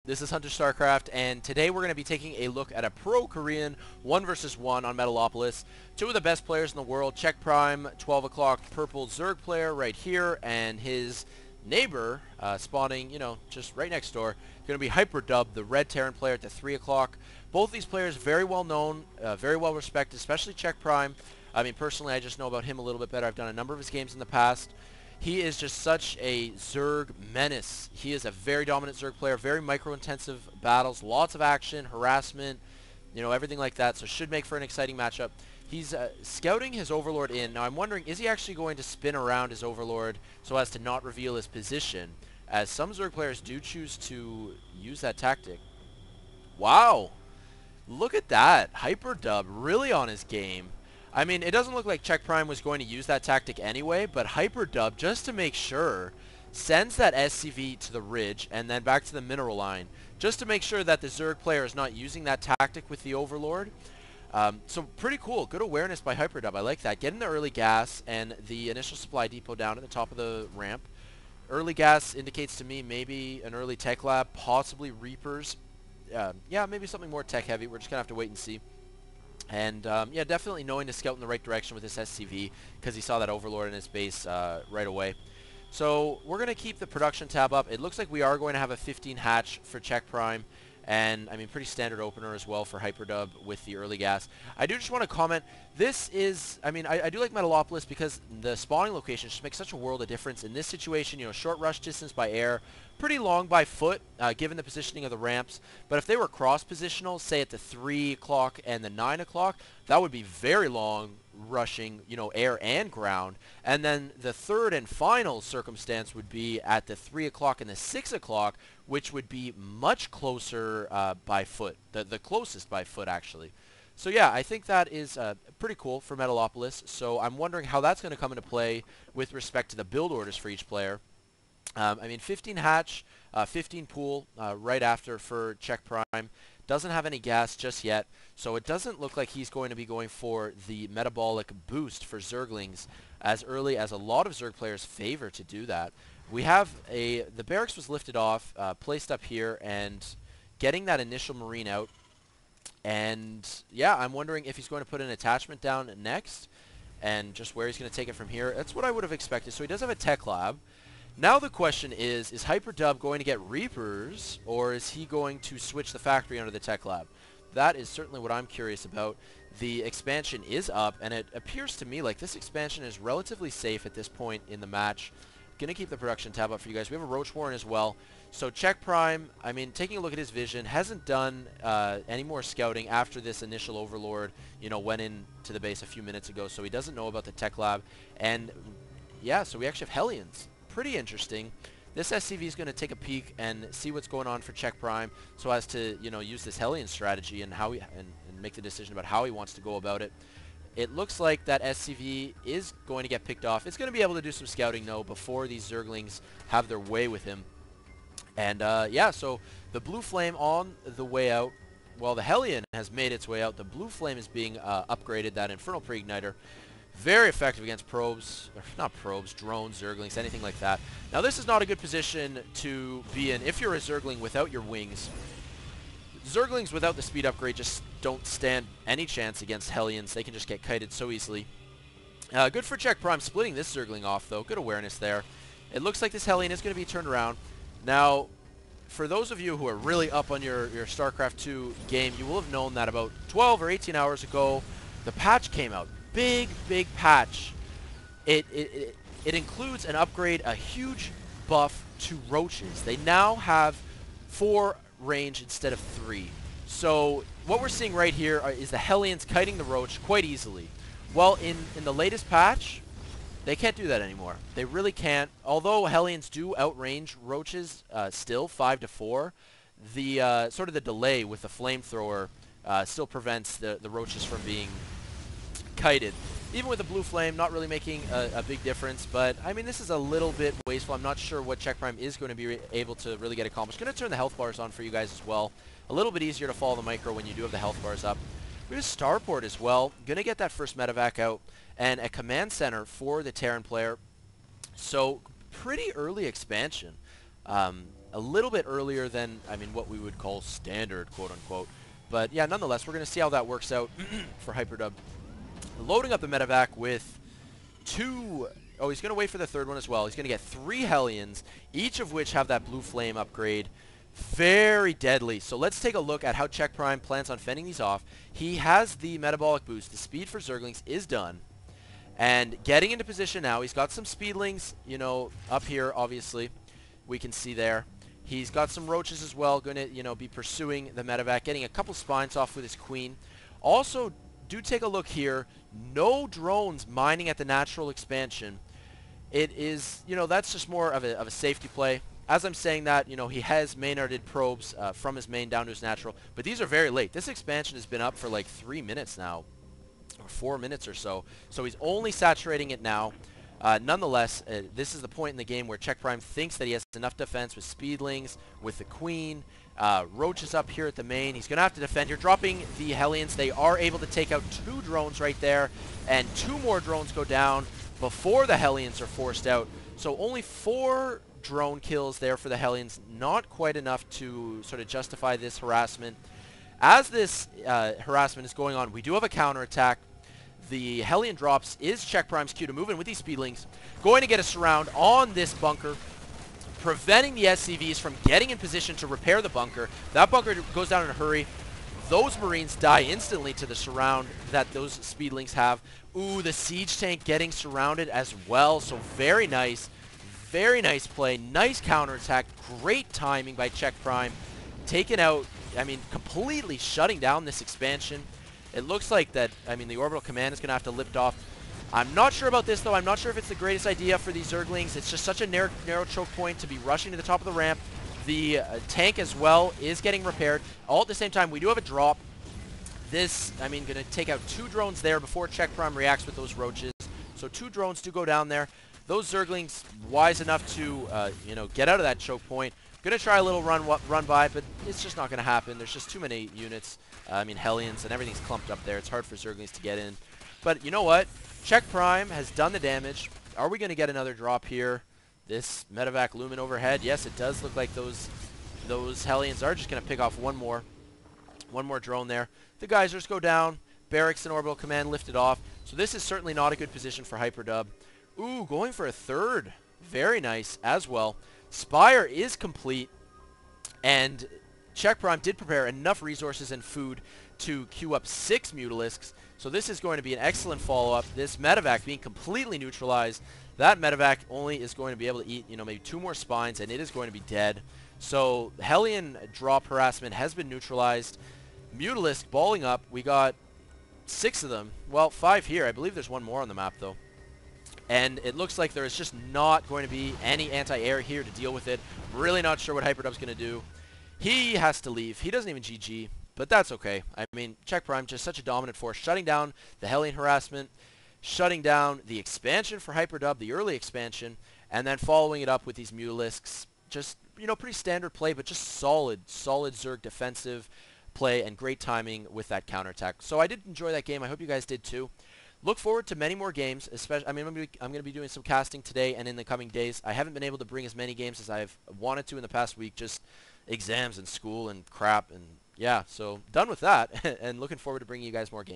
This is Hunter Starcraft, and today we're going to be taking a look at a pro-Korean 1 versus 1 on Metalopolis. Two of the best players in the world, Check.Prime, 12 o'clock purple Zerg player right here, and his neighbor spawning, just right next door, going to be Hyperdub, the red Terran player at the 3 o'clock. Both these players very well known, very well respected, especially Check.Prime. I mean, personally, I just know about him a little bit better. I've done a number of his games in the past. He is just such a Zerg menace. He is a very dominant Zerg player, very micro-intensive battles, lots of action, harassment, everything like that. So should make for an exciting matchup. He's scouting his Overlord in. Now I'm wondering, is he actually going to spin around his Overlord so as to not reveal his position? As some Zerg players do choose to use that tactic. Wow! Look at that. Hyperdub really on his game. I mean, it doesn't look like Check.Prime was going to use that tactic anyway, but Hyperdub, just to make sure, sends that SCV to the ridge and then back to the mineral line, just to make sure that the Zerg player is not using that tactic with the Overlord. So pretty cool. Good awareness by Hyperdub. I like that. Getting the early gas and the initial supply depot down at the top of the ramp. Early gas indicates to me maybe an early tech lab, possibly Reapers. Yeah, maybe something more tech heavy. We're just going to have to wait and see. And yeah, definitely knowing to scout in the right direction with this SCV because he saw that Overlord in his base right away. So we're going to keep the production tab up. It looks like we are going to have a 15 hatch for Check.Prime. And, I mean, pretty standard opener as well for Hyperdub with the early gas. I do just want to comment, this is, I mean, I do like Metalopolis because the spawning locations just make such a world of difference. In this situation, short rush distance by air, pretty long by foot, given the positioning of the ramps. But if they were cross-positional, say at the 3 o'clock and the 9 o'clock, that would be very long rushing, air and ground. And then the third and final circumstance would be at the 3 o'clock and the 6 o'clock, which would be much closer by foot, the closest by foot actually. So yeah, I think that is pretty cool for Metalopolis. So I'm wondering how that's going to come into play with respect to the build orders for each player. I mean, 15 hatch, 15 pool right after for Check.Prime. Doesn't have any gas just yet, so it doesn't look like he's going to be going for the metabolic boost for Zerglings as early as a lot of Zerg players favor to do that. We have the barracks was lifted off, placed up here, and getting that initial marine out. And yeah, I'm wondering if he's going to put an attachment down next, and just where he's going to take it from here. That's what I would have expected. So he does have a tech lab. Now the question is Hyperdub going to get Reapers, or is he going to switch the factory under the tech lab? That is certainly what I'm curious about. The expansion is up, and it appears to me like this expansion is relatively safe at this point in the match. Going to keep the production tab up for you guys. We have a Roach Warren as well. So Check.Prime, I mean, taking a look at his vision, hasn't done any more scouting after this initial Overlord, went into the base a few minutes ago, so he doesn't know about the tech lab. And yeah, so we actually have Hellions. Pretty interesting. This SCV is going to take a peek and see what's going on for Check.Prime so as to, use this Hellion strategy and how and make the decision about how he wants to go about it. It looks like that SCV is going to get picked off. It's going to be able to do some scouting, though, before these Zerglings have their way with him. And, yeah, so the Blue Flame on the way out. While the Hellion has made its way out, the Blue Flame is being upgraded, that Infernal Pre-Igniter. Very effective against probes, or not probes, drones, Zerglings, anything like that. Now, this is not a good position to be in if you're a Zergling without your wings. Zerglings without the speed upgrade just don't stand any chance against Hellions. They can just get kited so easily. Good for Check.Prime splitting this Zergling off, though. Good awareness there. It looks like this Hellion is going to be turned around. Now, for those of you who are really up on your StarCraft 2 game, you will have known that about 12 or 18 hours ago, the patch came out. Big patch. It includes an upgrade, a huge buff to roaches. They now have 4 range instead of 3. So what we're seeing right here is the Hellions kiting the roach quite easily. Well, in the latest patch, they can't do that anymore. They really can't. Although Hellions do outrange roaches still 5 to 4, the sort of the delay with the flamethrower still prevents the roaches from being kited. Even with the Blue Flame, not really making a big difference, but I mean, this is a little bit wasteful. I'm not sure what Check.Prime is going to be able to really get accomplished. Going to turn the health bars on for you guys as well. A little bit easier to follow the micro when you do have the health bars up. We have Starport as well. Going to get that first medevac out, and a command center for the Terran player. So, pretty early expansion. a little bit earlier than, I mean, what we would call standard, quote-unquote. But yeah, nonetheless, we're going to see how that works out for Hyperdub. Loading up the medevac with 2... Oh, he's going to wait for the third one as well. He's going to get 3 Hellions, each of which have that blue flame upgrade. Very deadly. So let's take a look at how Check.Prime plans on fending these off. He has the metabolic boost. The speed for Zerglings is done. And getting into position now. He's got some speedlings, you know, up here, obviously. We can see there. He's got some roaches as well, going to, you know, be pursuing the medevac, getting a couple spines off with his queen. Also, do take a look here. No drones mining at the natural expansion. It is, you know, that's just more of a safety play. As I'm saying that, you know, he has Maynarded probes from his main down to his natural, but these are very late. This expansion has been up for like 3 minutes now, or 4 minutes or so. So he's only saturating it now. Nonetheless, this is the point in the game where Check.Prime thinks that he has enough defense with speedlings, with the queen, roaches up here at the main. He's going to have to defend. You're dropping the Hellions. They are able to take out 2 drones right there, and 2 more drones go down before the Hellions are forced out. So only 4 drone kills there for the Hellions. Not quite enough to sort of justify this harassment. As this harassment is going on, we do have a counterattack. The Hellion drops is Check.Prime's cue to move in with these speedlings. Going to get a surround on this bunker, preventing the SCVs from getting in position to repair the bunker. That bunker goes down in a hurry. Those Marines die instantly to the surround that those speedlings have. Ooh, the siege tank getting surrounded as well. So very nice. Very nice play. Nice counterattack. Great timing by Check.Prime. Taking out, I mean, completely shutting down this expansion. It looks like that, I mean, the orbital command is going to have to lift off. I'm not sure about this, though. I'm not sure if it's the greatest idea for these Zerglings. It's just such a narrow choke point to be rushing to the top of the ramp. The tank as well is getting repaired. All at the same time, we do have a drop. This, I mean, going to take out 2 drones there before Check.Prime reacts with those roaches. So 2 drones do go down there. Those Zerglings wise enough to, you know, get out of that choke point. Going to try a little run by, but it's just not going to happen. There's just too many units. I mean, Hellions and everything's clumped up there. It's hard for Zerglings to get in. But you know what? Check.Prime has done the damage. Are we going to get another drop here? This medevac looming overhead. Yes, it does look like those Hellions are just going to pick off one more drone there. The geysers go down. Barracks and orbital command lifted off. So this is certainly not a good position for Hyperdub. Ooh, going for a third. Very nice as well. Spire is complete, and Check.Prime did prepare enough resources and food to queue up 6 Mutalisks, so this is going to be an excellent follow-up. This medevac being completely neutralized, that medevac only is going to be able to eat, you know, maybe 2 more spines, and it is going to be dead. So Hellion drop harassment has been neutralized. Mutalisk balling up. We got 6 of them. Well, 5 here. I believe there's 1 more on the map, though. And it looks like there is just not going to be any anti-air here to deal with it. Really not sure what Hyperdub's going to do. He has to leave. He doesn't even GG, but that's okay. I mean, Check.Prime, just such a dominant force, shutting down the Hellion harassment, shutting down the expansion for Hyperdub, the early expansion, and then following it up with these Mutalisks. Just, you know, pretty standard play, but just solid Zerg defensive play and great timing with that counterattack. So I did enjoy that game. I hope you guys did too. Look forward to many more games, especially, I mean, I'm going to be doing some casting today and in the coming days. I haven't been able to bring as many games as I've wanted to in the past week, just exams and school and crap, and yeah, so done with that, and looking forward to bringing you guys more games.